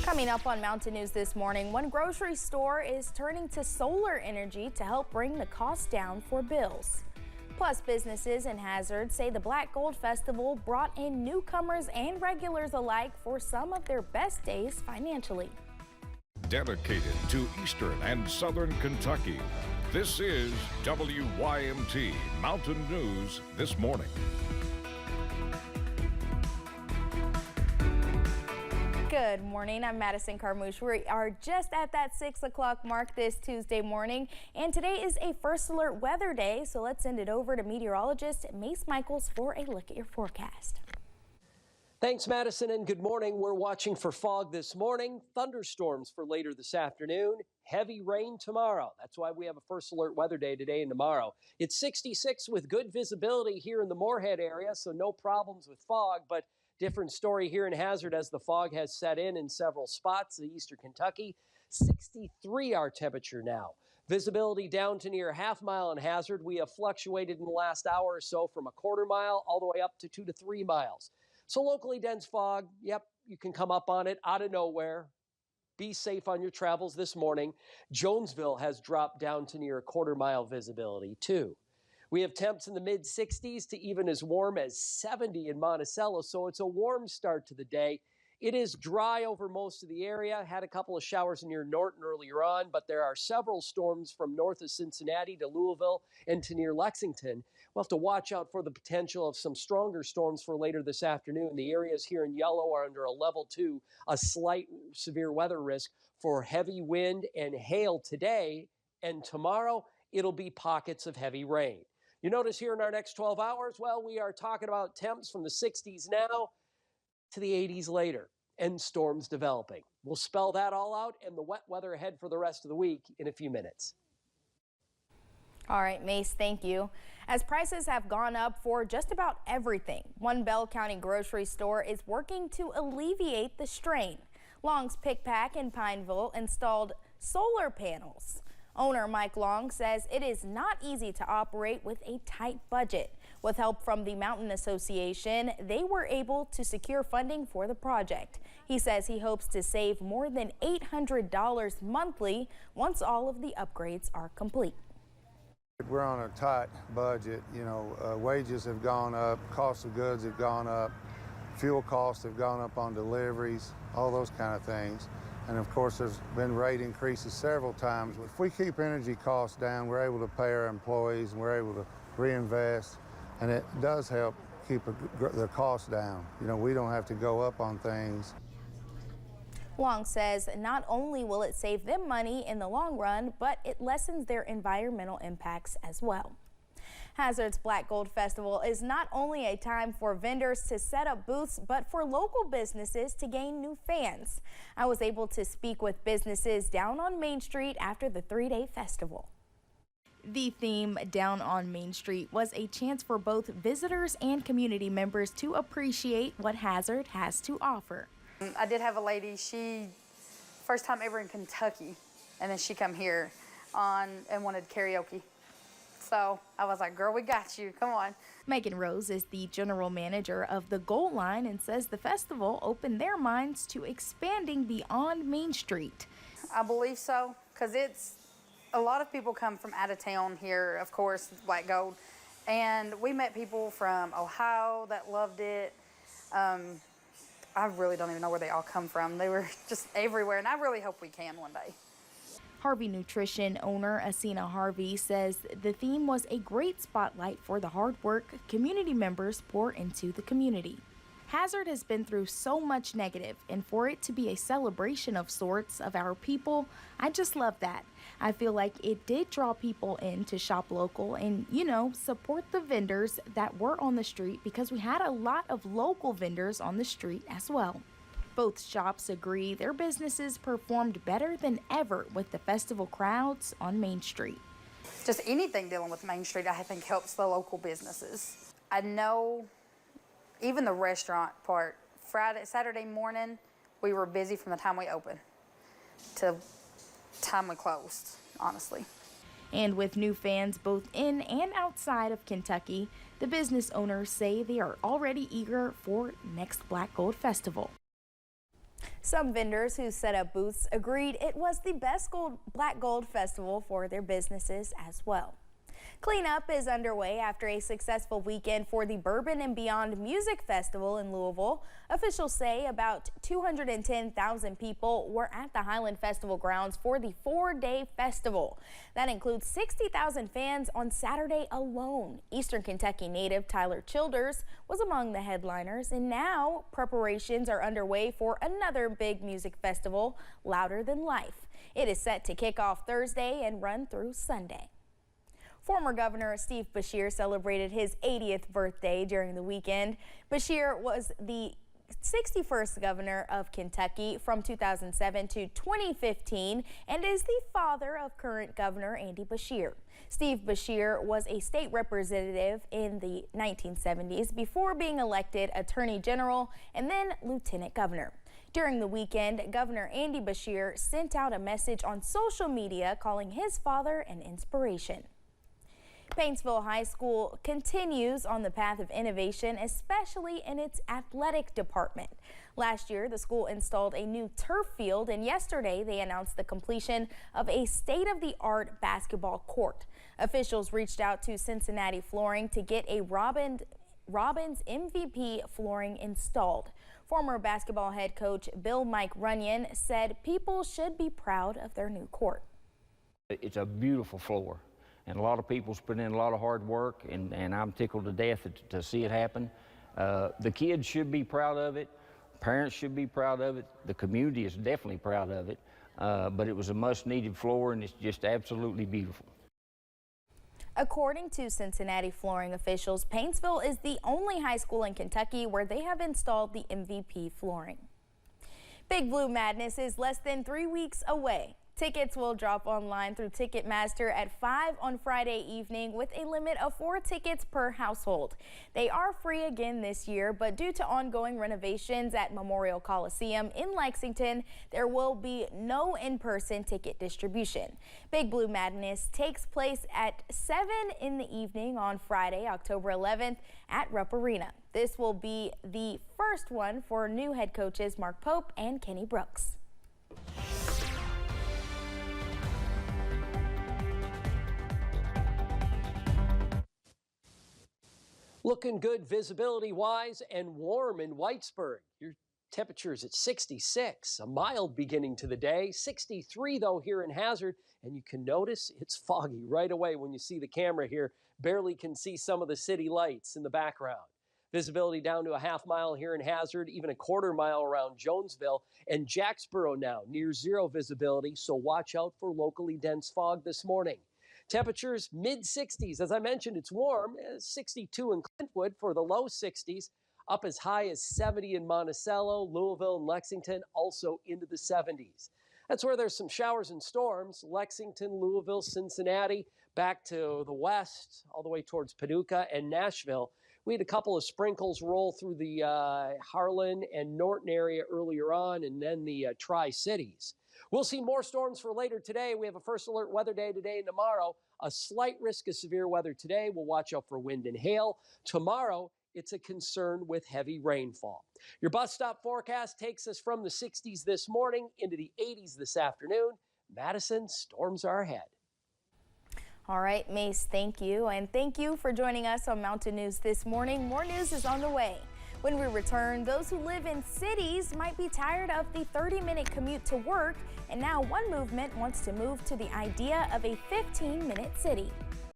Coming up on Mountain News this morning, one grocery store is turning to solar energy to help bring the cost down for bills. Plus, businesses in Hazard say the Black Gold Festival brought in newcomers and regulars alike for some of their best days financially. Dedicated to Eastern and Southern Kentucky, this is WYMT Mountain News this morning. Good morning, I'm Madison Carmouche. We are just at that 6 o'clock mark this Tuesday morning, and today is a first alert weather day, so let's send it over to meteorologist Mace Michaels for a look at your forecast. Thanks, Madison, and good morning. We're watching for fog this morning, thunderstorms for later this afternoon, heavy rain tomorrow. That's why we have a first alert weather day today and tomorrow. It's 66 with good visibility here in the Moorhead area, so no problems with fog, but different story here in Hazard as the fog has set in several spots in eastern Kentucky. 63 our temperature now. Visibility down to near half mile in Hazard. We have fluctuated in the last hour or so from a quarter mile all the way up to 2 to 3 miles. So locally dense fog, yep, you can come up on it out of nowhere. Be safe on your travels this morning. Jonesville has dropped down to near a quarter mile visibility too. We have temps in the mid-60s to even as warm as 70 in Monticello, so it's a warm start to the day. It is dry over most of the area. Had a couple of showers near Norton earlier on, but there are several storms from north of Cincinnati to Louisville and to near Lexington. We'll have to watch out for the potential of some stronger storms for later this afternoon. The areas here in yellow are under a level 2, a slight severe weather risk for heavy wind and hail today, and tomorrow it'll be pockets of heavy rain. You notice here in our next 12 hours, well, we are talking about temps from the 60s now to the 80s later and storms developing. We'll spell that all out and the wet weather ahead for the rest of the week in a few minutes. All right, Mace, thank you. As prices have gone up for just about everything, one Bell County grocery store is working to alleviate the strain. Long's Pick Pack in Painesville installed solar panels. Owner Mike Long says it is not easy to operate with a tight budget. With help from the Mountain Association, they were able to secure funding for the project. He says he hopes to save more than $800 monthly once all of the upgrades are complete. We're on a tight budget. Wages have gone up, cost of goods have gone up, fuel costs have gone up on deliveries, all those kind of things. And of course, there's been rate increases several times. If we keep energy costs down, we're able to pay our employees and we're able to reinvest. And it does help keep the costs down. We don't have to go up on things. Long says not only will it save them money in the long run, but it lessens their environmental impacts as well. Hazard's Black Gold Festival is not only a time for vendors to set up booths, but for local businesses to gain new fans. I was able to speak with businesses down on Main Street after the 3-day festival. The theme, Down on Main Street, was a chance for both visitors and community members to appreciate what Hazard has to offer. I did have a lady, she first time ever in Kentucky, and then she come here and wanted karaoke. So I was like, girl, we got you. Come on. Megan Rose is the general manager of the Gold Line and says the festival opened their minds to expanding beyond Main Street. I believe so, because a lot of people come from out of town here, of course, Black Gold. And we met people from Ohio that loved it. I really don't even know where they all come from. They were just everywhere, and I really hope we can one day. Harvey Nutrition owner Asina Harvey says the theme was a great spotlight for the hard work community members pour into the community. Hazard has been through so much negative, and for it to be a celebration of sorts of our people, I just love that. I feel like it did draw people in to shop local and, support the vendors that were on the street, because we had a lot of local vendors on the street as well. Both shops agree their businesses performed better than ever with the festival crowds on Main Street. Just anything dealing with Main Street, I think, helps the local businesses. I know even the restaurant part, Saturday morning, we were busy from the time we opened to time we closed, honestly. And with new fans both in and outside of Kentucky, the business owners say they are already eager for next Black Gold Festival. Some vendors who set up booths agreed it was the best Black Gold festival for their businesses as well. Cleanup is underway after a successful weekend for the Bourbon and Beyond Music Festival in Louisville. Officials say about 210,000 people were at the Highland Festival grounds for the 4-day festival. That includes 60,000 fans on Saturday alone. Eastern Kentucky native Tyler Childers was among the headliners, and now preparations are underway for another big music festival, Louder Than Life. It is set to kick off Thursday and run through Sunday. Former Governor Steve Beshear celebrated his 80th birthday during the weekend. Beshear was the 61st governor of Kentucky from 2007 to 2015 and is the father of current Governor Andy Beshear. Steve Beshear was a state representative in the 1970s before being elected Attorney General and then Lieutenant Governor. During the weekend, Governor Andy Beshear sent out a message on social media calling his father an inspiration. Painesville High School continues on the path of innovation, especially in its athletic department. Last year, the school installed a new turf field, and yesterday they announced the completion of a state-of-the-art basketball court. Officials reached out to Cincinnati Flooring to get a Robins MVP flooring installed. Former basketball head coach Mike Runyon said people should be proud of their new court. It's a beautiful floor. And a lot of people's put in a lot of hard work, and I'm tickled to death to see it happen. The kids should be proud of it. Parents should be proud of it. The community is definitely proud of it. But it was a much-needed floor, and it's just absolutely beautiful. According to Cincinnati flooring officials, Painesville is the only high school in Kentucky where they have installed the MVP flooring. Big Blue Madness is less than 3 weeks away. Tickets will drop online through Ticketmaster at 5 on Friday evening with a limit of 4 tickets per household. They are free again this year, but due to ongoing renovations at Memorial Coliseum in Lexington, there will be no in-person ticket distribution. Big Blue Madness takes place at 7 in the evening on Friday, October 11th at Rupp Arena. This will be the first one for new head coaches Mark Pope and Kenny Brooks. Looking good visibility-wise and warm in Whitesburg. Your temperature is at 66, a mild beginning to the day. 63, though, here in Hazard. And you can notice it's foggy right away when you see the camera here. Barely can see some of the city lights in the background. Visibility down to a half mile here in Hazard, even a quarter mile around Jonesville. And Jacksboro now near zero visibility, so watch out for locally dense fog this morning. Temperatures mid-60s. As I mentioned, it's warm. 62 in Clintwood for the low 60s. Up as high as 70 in Monticello, Louisville, and Lexington, also into the 70s. That's where there's some showers and storms. Lexington, Louisville, Cincinnati, back to the west, all the way towards Paducah and Nashville. We had a couple of sprinkles roll through the Harlan and Norton area earlier on, and then the Tri-Cities. We'll see more storms for later today. We have a first alert weather day today and tomorrow. A slight risk of severe weather today. We'll watch out for wind and hail. Tomorrow, it's a concern with heavy rainfall. Your bus stop forecast takes us from the 60s this morning into the 80s this afternoon. Madison, storms are ahead. All right, Mace, thank you. And thank you for joining us on Mountain News this morning. More news is on the way. When we return, those who live in cities might be tired of the 30-minute commute to work, and now one movement wants to move to the idea of a 15-minute city.